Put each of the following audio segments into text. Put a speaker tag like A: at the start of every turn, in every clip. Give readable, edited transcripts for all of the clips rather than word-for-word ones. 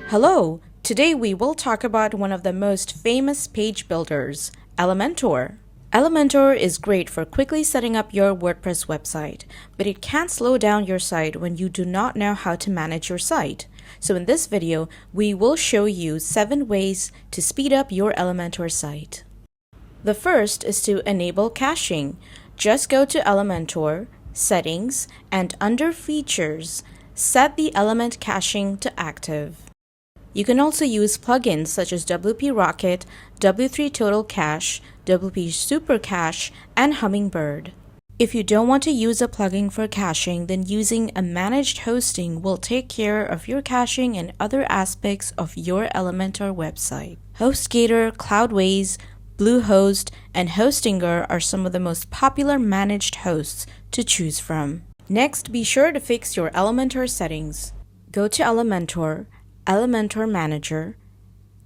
A: Hello! Today we will talk about one of the most famous page builders, Elementor. Elementor is great for quickly setting up your WordPress website, but it can slow down your site when you do not know how to manage your site. So in this video, we will show you 7 ways to speed up your Elementor site. The first is to enable caching. Just go to Elementor, Settings, and under Features, set the element caching to active. You can also use plugins such as WP Rocket, W3 Total Cache, WP Super Cache, and Hummingbird. If you don't want to use a plugin for caching, then using a managed hosting will take care of your caching and other aspects of your Elementor website. HostGator, Cloudways, Bluehost, and Hostinger are some of the most popular managed hosts to choose from. Next, be sure to fix your Elementor settings. Go to Elementor, Elementor Manager,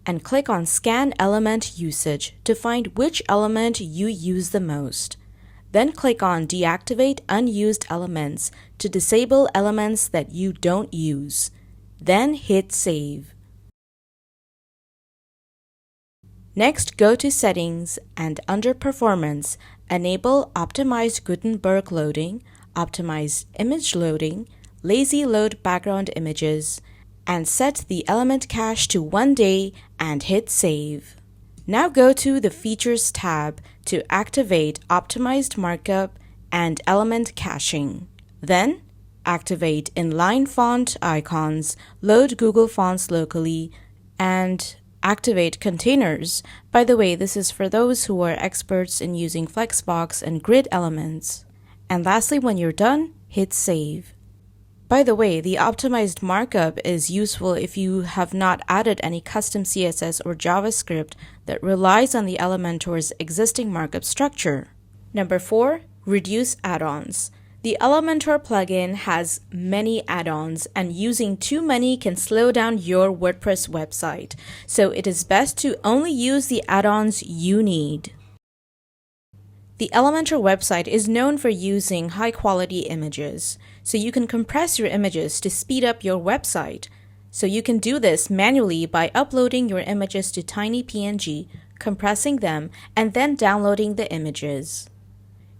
A: and click on Scan Element Usage to find which element you use the most. Then click on Deactivate Unused Elements to disable elements that you don't use. Then hit Save. Next, go to Settings and under Performance, enable Optimized Gutenberg Loading, Optimized Image Loading, Lazy Load Background Images, and set the element cache to 1 day and hit Save. Now go to the Features tab to activate Optimized Markup and Element Caching. Then, activate inline font icons, load Google Fonts locally, and activate containers. By the way, this is for those who are experts in using Flexbox and grid elements. And lastly, when you're done, hit Save. By the way, the optimized markup is useful if you have not added any custom CSS or JavaScript that relies on the Elementor's existing markup structure. Number 4, reduce add-ons. The Elementor plugin has many add-ons, and using too many can slow down your WordPress website. So it is best to only use the add-ons you need. The Elementor website is known for using high-quality images, so you can compress your images to speed up your website. So you can do this manually by uploading your images to tiny PNG, compressing them, and then downloading the images.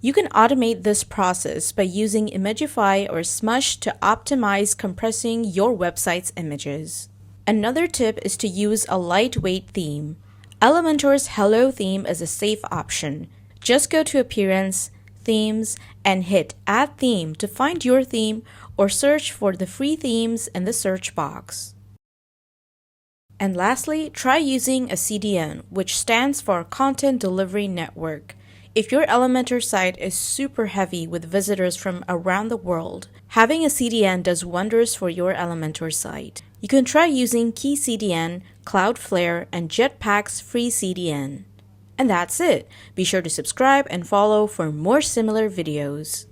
A: You can automate this process by using Imagify or Smush to optimize compressing your website's images. Another tip is to use a lightweight theme. Elementor's Hello theme is a safe option. Just go to Appearance, Themes, and hit Add Theme to find your theme or search for the free themes in the search box. And lastly, try using a CDN, which stands for Content Delivery Network. If your Elementor site is super heavy with visitors from around the world, having a CDN does wonders for your Elementor site. You can try using KeyCDN, Cloudflare, and Jetpack's free CDN. And that's it. Be sure to subscribe and follow for more similar videos.